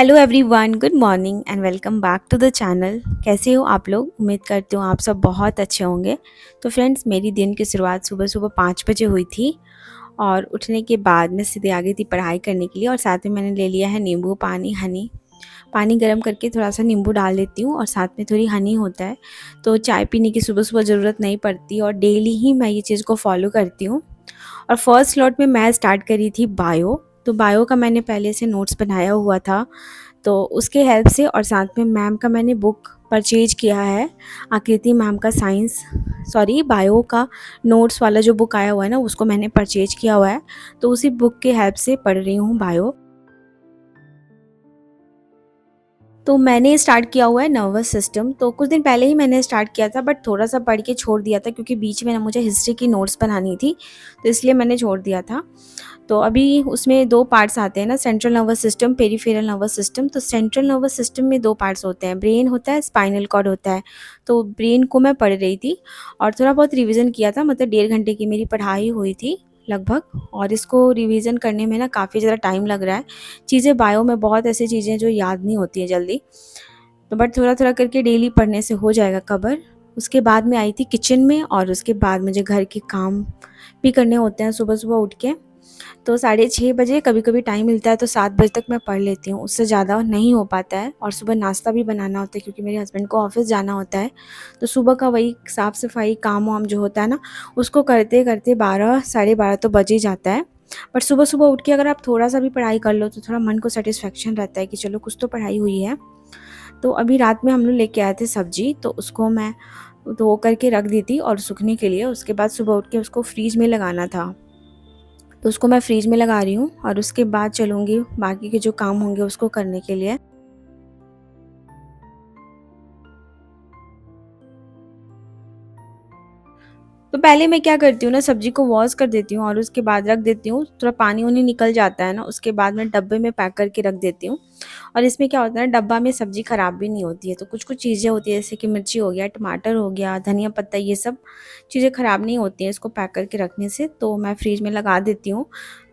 Hello everyone, good morning and welcome back to the channel. कैसे हो आप लोग? उम्मीद करती हूँ आप सब बहुत अच्छे होंगे। तो फ्रेंड्स, मेरी दिन की शुरुआत सुबह सुबह 5 बजे हुई थी और उठने के बाद मैं सीधे आ गई थी पढ़ाई करने के लिए। और साथ में मैंने ले लिया है नींबू पानी, हनी। पानी गर्म करके थोड़ा सा नींबू डाल देती हूँ और साथ में थोड़ी हनी होता है, तो चाय पीने की सुबह सुबह ज़रूरत नहीं पड़ती और डेली ही मैं ये चीज़ को फॉलो करती हूँ। और फर्स्ट स्लॉट में मैं स्टार्ट करी थी बायो। तो बायो का मैंने पहले से नोट्स बनाया हुआ था, तो उसके हेल्प से और साथ में मैम का मैंने बुक परचेज किया है, आकृति मैम का साइंस सॉरी बायो का नोट्स वाला जो बुक आया हुआ है ना, उसको मैंने परचेज किया हुआ है। तो उसी बुक के हेल्प से पढ़ रही हूँ बायो। तो मैंने स्टार्ट किया हुआ है नर्वस सिस्टम। तो कुछ दिन पहले ही मैंने स्टार्ट किया था, बट थोड़ा सा पढ़ के छोड़ दिया था क्योंकि बीच में ना मुझे हिस्ट्री की नोट्स बनानी थी, तो इसलिए मैंने छोड़ दिया था। तो अभी उसमें 2 पार्ट्स आते हैं ना, central nervous system, peripheral nervous system. तो सेंट्रल नर्वस सिस्टम में 2 पार्ट्स होते हैं, ब्रेन होता है, स्पाइनल कॉर्ड होता है। तो ब्रेन को मैं पढ़ रही थी और थोड़ा बहुत रिवीजन किया था, मतलब 1.5 घंटे की मेरी पढ़ाई हुई थी लगभग। और इसको रिवीजन करने में ना काफ़ी ज़्यादा टाइम लग रहा है। चीज़ें बायो में बहुत ऐसी चीज़ें जो याद नहीं होती हैं जल्दी, तो बट थोड़ा-थोड़ा करके डेली पढ़ने से हो जाएगा कवर। उसके बाद मैं आई थी किचन में और उसके बाद मुझे घर के काम भी करने होते हैं सुबह-सुबह उठ के। तो 6:30 बजे, कभी-कभी टाइम मिलता है तो 7 बजे तक मैं पढ़ लेती हूँ, उससे ज़्यादा नहीं हो पाता है। और सुबह नाश्ता भी बनाना होता है क्योंकि मेरे हस्बैंड को ऑफ़िस जाना होता है। तो सुबह का वही साफ़-सफ़ाई काम-वाम जो होता है ना, उसको करते-करते 12 साढ़े 12 तो बज ही जाता है। बट सुबह-सुबह उठ के अगर आप थोड़ा-सा भी पढ़ाई कर लो तो थोड़ा मन को सैटिस्फैक्शन रहता है कि चलो कुछ तो पढ़ाई हुई है। तो अभी रात में हम लोग लेके आए थे सब्ज़ी, तो उसको मैं धो करके रख दी थी और सूखने के लिए। उसके बाद सुबह उठ के उसको फ्रिज में लगाना था, तो उसको मैं फ्रिज में लगा रही हूँ और उसके बाद चलूँगी बाकी के जो काम होंगे उसको करने के लिए। तो पहले मैं क्या करती हूँ ना, सब्ज़ी को वॉश कर देती हूँ और उसके बाद रख देती हूँ। थोड़ा पानी-वानी निकल जाता है ना, उसके बाद मैं डब्बे में पैक करके रख देती हूँ। और इसमें क्या होता है ना, डब्बा में सब्ज़ी ख़राब भी नहीं होती है। तो कुछ-कुछ चीज़ें होती हैं जैसे कि मिर्ची हो गया, टमाटर हो गया, धनिया पत्ता, ये सब चीज़ें ख़राब नहीं होती हैं इसको पैक करके रखने से। तो मैं फ्रिज में लगा देती हूँ।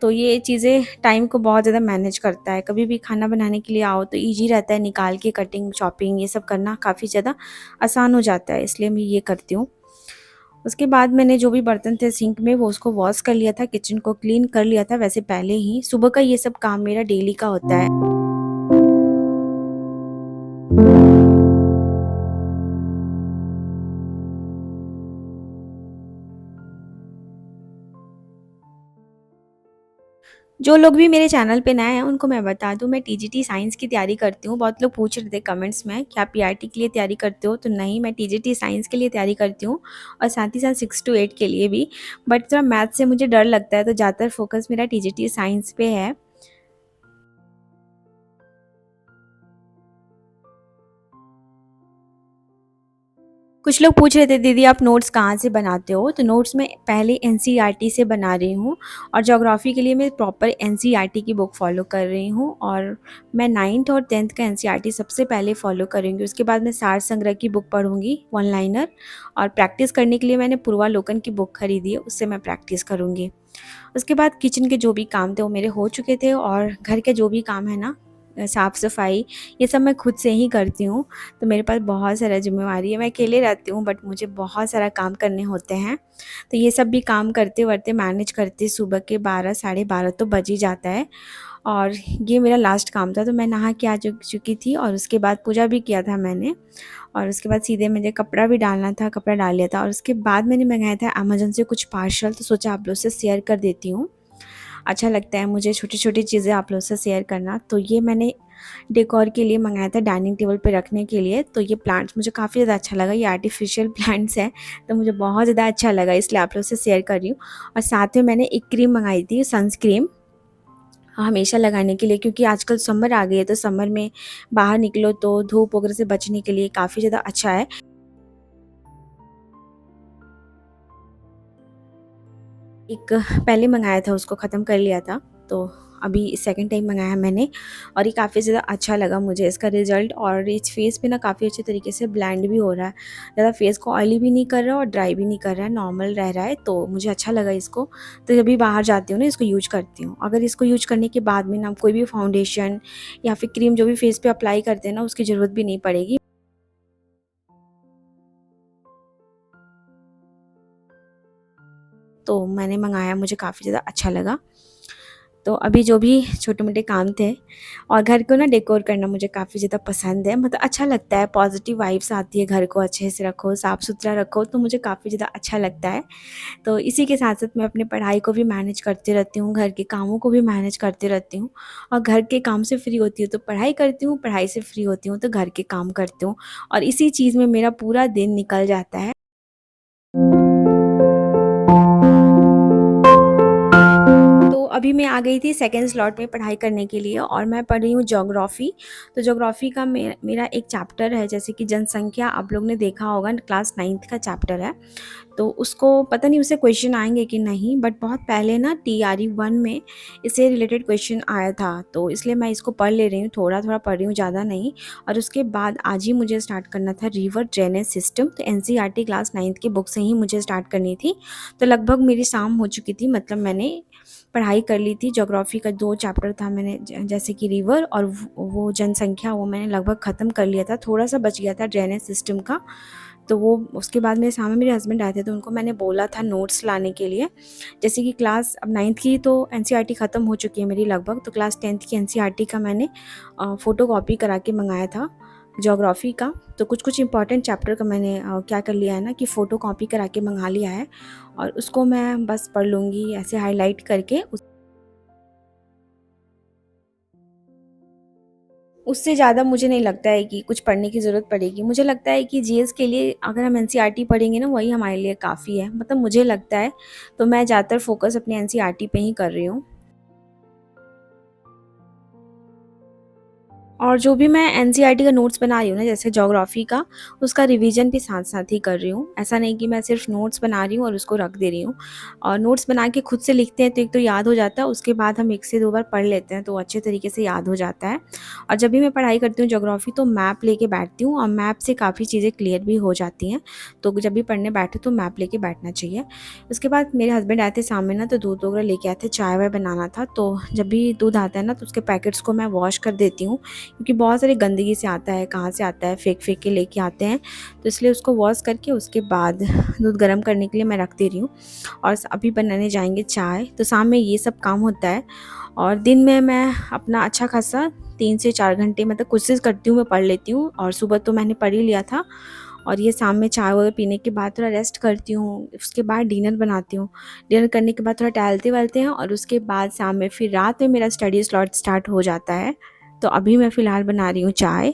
तो ये चीज़ें टाइम को बहुत ज़्यादा मैनेज करता है। कभी भी खाना बनाने के लिए आओ तो ईज़ी रहता है, निकाल के कटिंग, चॉपिंग ये सब करना काफ़ी ज़्यादा आसान हो जाता है, इसलिए मैं ये करती हूँ। उसके बाद मैंने जो भी बर्तन थे सिंक में वो उसको वॉश कर लिया था, किचन को क्लीन कर लिया था वैसे पहले ही। सुबह का ये सब काम मेरा डेली का होता है। जो लोग भी मेरे चैनल पे नए हैं उनको मैं बता दूँ, मैं टीजीटी साइंस की तैयारी करती हूँ। बहुत लोग पूछ रहे थे कमेंट्स में कि आप पीआरटी के लिए तैयारी करते हो? तो नहीं, मैं टीजीटी साइंस के लिए तैयारी करती हूँ और साथ ही साथ 6 टू 8 के लिए भी। बट थोड़ा मैथ से मुझे डर लगता है तो ज़्यादातर फोकस मेरा टीजीटी साइंस पे है। कुछ लोग पूछ रहे थे दीदी आप नोट्स कहाँ से बनाते हो? तो नोट्स मैं पहले एनसीईआरटी से बना रही हूँ और ज्योग्राफ़ी के लिए मैं प्रॉपर एनसीईआरटी की बुक फ़ॉलो कर रही हूँ। और मैं 9th और 10th का एनसीईआरटी सबसे पहले फ़ॉलो करूँगी। उसके बाद मैं सार संग्रह की बुक पढ़ूँगी, वन लाइनर। और प्रैक्टिस करने के लिए मैंने पूर्वालोकन की बुक खरीदी है, उससे मैं प्रैक्टिस करूँगी। उसके बाद किचन के जो भी काम थे वो मेरे हो चुके थे और घर के जो भी काम है ना, साफ़-सफ़ाई, ये सब मैं खुद से ही करती हूँ। तो मेरे पास बहुत सारा ज़िम्मेवारी है, मैं अकेले रहती हूँ बट मुझे बहुत सारा काम करने होते हैं। तो ये सब भी काम करते-वर्ते मैनेज करते सुबह के 12 साढ़े 12 तो बज ही जाता है। और ये मेरा लास्ट काम था, तो मैं नहा के आ चुकी थी और उसके बाद पूजा भी किया था मैंने। और उसके बाद सीधे मुझे कपड़ा भी डालना था, कपड़ा डाल लिया था। और उसके बाद मैंने मँगाया था अमेज़न से कुछ पार्सल, तो सोचा आप लोग से शेयर कर देती हूँ। अच्छा लगता है मुझे छोटी-छोटी चीज़ें आप लोग से शेयर करना। तो ये मैंने डेकोर के लिए मँगाया था, डाइनिंग टेबल पे रखने के लिए। तो ये प्लांट्स मुझे काफ़ी ज़्यादा अच्छा लगा, ये आर्टिफ़िशियल प्लांट्स हैं, तो मुझे बहुत ज़्यादा अच्छा लगा, इसलिए आप लोग से शेयर कर रही हूँ। और साथ में मैंने एक क्रीम मँगाई थी, सनस्क्रीन, हमेशा लगाने के लिए, क्योंकि आजकल समर आ गई है तो समर में बाहर निकलो तो धूप वगैरह से बचने के लिए काफ़ी ज़्यादा अच्छा है। एक पहले मँगाया था, उसको ख़त्म कर लिया था, तो अभी सेकंड टाइम मंगाया मैंने और ये काफ़ी ज़्यादा अच्छा लगा मुझे इसका रिज़ल्ट। और इस फेस पे ना काफ़ी अच्छे तरीके से ब्लेंड भी हो रहा है, ज़्यादा फेस को ऑयली भी नहीं कर रहा और ड्राई भी नहीं कर रहा है, नॉर्मल रह रहा है, तो मुझे अच्छा लगा इसको। तो जब भी बाहर जाती हूँ ना इसको यूज करती हूँ। अगर इसको यूज करने के बाद में ना कोई भी फाउंडेशन या फिर क्रीम जो भी फेस पे अप्लाई करते हैं ना उसकी ज़रूरत भी नहीं पड़ेगी। तो मैंने मंगाया, मुझे काफ़ी ज़्यादा अच्छा लगा। तो अभी जो भी छोटे-मोटे काम थे और घर को ना डेकोर करना मुझे काफ़ी ज़्यादा पसंद है, मतलब अच्छा लगता है, पॉजिटिव वाइब्स आती है, घर को अच्छे से रखो, साफ-सुथरा रखो, तो मुझे काफ़ी ज़्यादा अच्छा लगता है। तो इसी के साथ-साथ मैं अपनी पढ़ाई को भी मैनेज करती रहती हूँ, घर के कामों को भी मैनेज करती रहती हूँ और घर के काम से फ्री होती हूँ तो पढ़ाई करती हूँ, पढ़ाई से फ्री होती हूँ तो घर के काम करती हूँ और इसी चीज़ में मेरा पूरा दिन निकल जाता है। तो अभी मैं आ गई थी सेकंड स्लॉट में पढ़ाई करने के लिए और मैं पढ़ रही हूँ ज्योग्राफ़ी। तो ज्योग्राफ़ी का मेरा एक चैप्टर है, जैसे कि जनसंख्या, आप लोग ने देखा होगा, क्लास 9th का चैप्टर है। तो उसको पता नहीं उससे क्वेश्चन आएँगे कि नहीं, बट बहुत पहले ना टीआरई 1 में इससे रिलेटेड क्वेश्चन आया था, तो इसलिए मैं इसको पढ़ ले रही हूँ, थोड़ा-थोड़ा पढ़ रही हूँ, ज़्यादा नहीं। और उसके बाद आज ही मुझे स्टार्ट करना था रिवर ड्रेनेज सिस्टम, तो एनसीईआरटी क्लास 9th की बुक से ही मुझे स्टार्ट करनी थी। तो लगभग मेरी शाम हो चुकी थी, मतलब मैंने पढ़ाई कर ली थी। ज्योग्राफ़ी का 2 चैप्टर था, मैंने जैसे कि रिवर और वो जनसंख्या, वो मैंने लगभग ख़त्म कर लिया था, थोड़ा-सा बच गया था ड्रेनेज सिस्टम का। तो वो उसके बाद मेरे सामने मेरे हस्बैंड आए थे तो उनको मैंने बोला था नोट्स लाने के लिए। जैसे कि क्लास अब 9th की तो एनसीईआरटी ख़त्म हो चुकी है मेरी लगभग, तो क्लास 10th की एनसीईआरटी का मैंने फ़ोटोकॉपी करा के मँगाया था ज्योग्राफ़ी का। तो कुछ-कुछ इम्पॉर्टेंट चैप्टर का मैंने क्या कर लिया है ना कि फ़ोटोकॉपी करा के मँगा लिया है और उसको मैं बस पढ़ लूँगी ऐसे हाइलाइट करके। उससे ज़्यादा मुझे नहीं लगता है कि कुछ पढ़ने की ज़रूरत पड़ेगी। मुझे लगता है कि जीएस के लिए अगर हम एनसीईआरटी पढ़ेंगे ना वही हमारे लिए काफ़ी है, मतलब मुझे लगता है। तो मैं ज़्यादातर फ़ोकस अपनी एनसीईआरटी पे ही कर रही हूँ। और जो भी मैं एनसीईआरटी का नोट्स बना रही हूँ ना, जैसे ज्योग्राफ़ी का, उसका रिवीजन भी साथ-साथ ही कर रही हूँ। ऐसा नहीं कि मैं सिर्फ़ नोट्स बना रही हूँ और उसको रख दे रही हूँ। और नोट्स बना के खुद से लिखते हैं तो एक तो याद हो जाता है, उसके बाद हम 1 से 2 बार पढ़ लेते हैं तो अच्छे तरीके से याद हो जाता है। और जब भी मैं पढ़ाई करती हूँ ज्योग्राफ़ी तो मैप लेके बैठती हूँ और मैप से काफ़ी चीज़ें क्लियर भी हो जाती हैं। तो जब भी पढ़ने बैठो तो मैप लेके बैठना चाहिए। उसके बाद मेरे हस्बैंड आए थे शाम में ना, तो दूध वगैरह लेके आए थे, चाय-वाय बनाना था। तो जब भी दूध आता है ना तो उसके पैकेट्स को मैं वॉश कर देती हूँ, क्योंकि बहुत सारी गंदगी से आता है, कहाँ से आता है, फेंक-फेंक के लेके आते हैं। तो इसलिए उसको वॉश करके उसके बाद दूध गर्म करने के लिए मैं रख दे रही हूँ। और अभी बनाने जाएँगे चाय, तो शाम में ये सब काम होता है। और दिन में मैं अपना अच्छा खासा 3 से 4 घंटे, मतलब कोशिश करती हूँ मैं पढ़ लेती हूँ और सुबह तो मैंने पढ़ ही लिया था। और ये शाम में चाय वगैरह पीने के बाद थोड़ा रेस्ट करती हूँ, उसके बाद डिनर बनाती हूँ। डिनर करने के बाद थोड़ा टहलते-वहलते हैं और उसके बाद शाम में फिर रात में मेरा स्टडी स्लॉट स्टार्ट हो जाता है। तो अभी मैं फ़िलहाल बना रही हूँ चाय।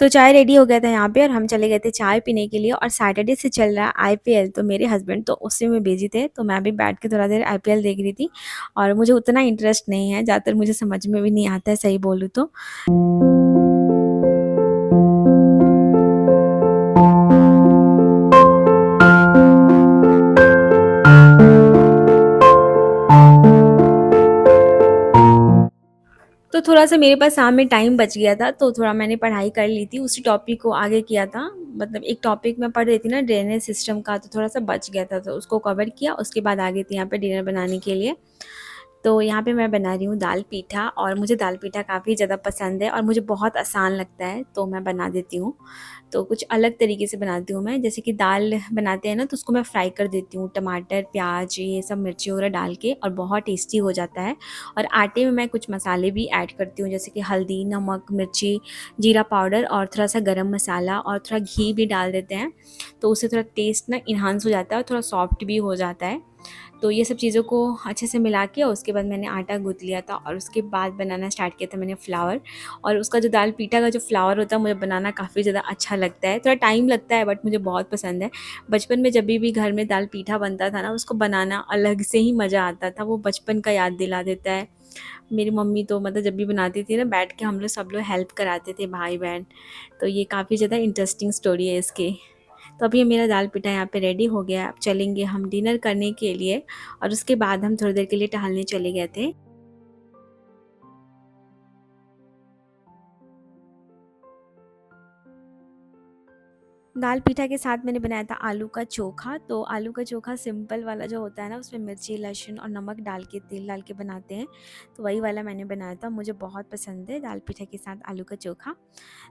तो चाय रेडी हो गया था यहाँ पे और हम चले गए थे चाय पीने के लिए। और सैटरडे से चल रहा है आईपीएल, तो मेरे हस्बैंड तो उसी में बिज़ी थे, तो मैं भी बैठ के थोड़ा देर आईपीएल देख रही थी। और मुझे उतना इंटरेस्ट नहीं है, ज़्यादातर मुझे समझ में भी नहीं आता है सही बोलूँ तो। तो थोड़ा-सा मेरे पास शाम में टाइम बच गया था, तो थोड़ा मैंने पढ़ाई कर ली थी, उसी टॉपिक को आगे किया था। मतलब एक टॉपिक मैं पढ़ रही थी ना ड्रेनेज सिस्टम का, तो थोड़ा-सा बच गया था, तो उसको कवर किया, उसके बाद आ गई थी यहाँ पे डिनर बनाने के लिए। तो यहाँ पे मैं बना रही हूँ दाल पीठा और मुझे दाल पीठा काफ़ी ज़्यादा पसंद है और मुझे बहुत आसान लगता है, तो मैं बना देती हूँ। तो कुछ अलग तरीके से बनाती हूँ मैं, जैसे कि दाल बनाते हैं ना तो उसको मैं फ्राई कर देती हूँ, टमाटर, प्याज, ये सब मिर्ची वगैरह डाल के, और बहुत टेस्टी हो जाता है। और आटे में मैं कुछ मसाले भी ऐड करती हूँ, जैसे कि हल्दी, नमक, मिर्ची, जीरा पाउडर और थोड़ा-सा गरम मसाला और थोड़ा घी भी डाल देते हैं, तो उससे थोड़ा टेस्ट ना एनहांस हो जाता है और थोड़ा सॉफ्ट भी हो जाता है। तो ये सब चीज़ों को अच्छे से मिला के और उसके बाद मैंने आटा गूँथ लिया था और उसके बाद बनाना स्टार्ट किया था मैंने फ्लावर। और उसका जो दाल पीठा का जो फ्लावर होता है मुझे बनाना काफ़ी ज़्यादा अच्छा लगता है। थोड़ा टाइम लगता है बट मुझे बहुत पसंद है। बचपन में जब भी घर में दाल पीठा बनता था ना, उसको बनाना अलग से ही मज़ा आता था। वो बचपन का याद दिला देता है। मेरी मम्मी तो मतलब जब भी बनाती थी ना, बैठ के हम लोग सब लोग हेल्प कराते थे भाई-बहन। तो ये काफ़ी ज़्यादा इंटरेस्टिंग स्टोरी है इसकी। तो अभी मेरा दाल पिठा यहाँ पे रेडी हो गया है। अब चलेंगे हम डिनर करने के लिए और उसके बाद हम थोड़ी देर के लिए टहलने चले गए थे। दाल पीठा के साथ मैंने बनाया था आलू का चोखा। तो आलू का चोखा सिंपल वाला जो होता है ना, उसमें मिर्ची, लहसुन और नमक डाल के तेल डाल के बनाते हैं। तो वही वाला मैंने बनाया था। मुझे बहुत पसंद है दाल पीठा के साथ आलू का चोखा।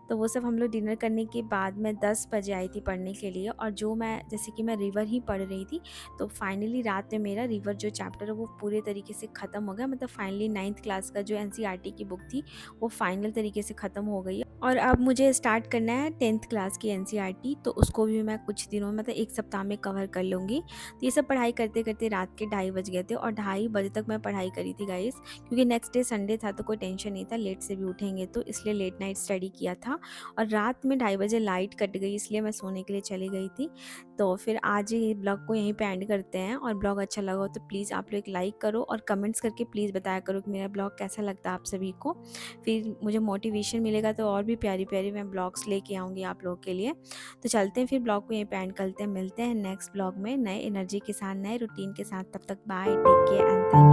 तो वो सब हम लोग डिनर करने के बाद मैं 10 बजे आई थी पढ़ने के लिए। और जो मैं जैसे कि मैं रिवर ही पढ़ रही थी, तो फाइनली रात में मेरा रिवर जो चैप्टर है वो पूरे तरीके से ख़त्म हो गया। मतलब फाइनली 9th क्लास का जो एनसीईआरटी की बुक थी वो फाइनल तरीके से ख़त्म हो गई है। और अब मुझे स्टार्ट करना है 10th क्लास की एनसीईआरटी, तो उसको भी मैं कुछ दिनों मतलब 1 सप्ताह में कवर कर लूँगी। तो ये सब पढ़ाई करते करते रात के 2:30 बज गए थे और 2:30 बजे तक मैं पढ़ाई करी थी गाइस, क्योंकि नेक्स्ट डे संडे था तो कोई टेंशन नहीं था, लेट से भी उठेंगे तो इसलिए लेट नाइट स्टडी किया था। और रात में 2:30 बजे लाइट कट गई, इसलिए मैं सोने के लिए चली गई थी। तो फिर आज ये ब्लॉग को यहीं पे एंड करते हैं। और ब्लॉग अच्छा लगा हो तो प्लीज़ आप लोग एक लाइक करो और कमेंट्स करके प्लीज़ बताया करो कि मेरा ब्लॉग कैसा लगता है आप सभी को। फिर मुझे मोटिवेशन मिलेगा तो और भी प्यारी प्यारी मैं ब्लॉग्स लेके आऊँगी आप लोगों के लिए। तो चलते हैं फिर, ब्लॉग को यहीं पे एंड करते हैं। मिलते हैं नेक्स्ट ब्लॉग में नए एनर्जी के साथ, नए रूटीन के साथ। तब तक bye, take care and thank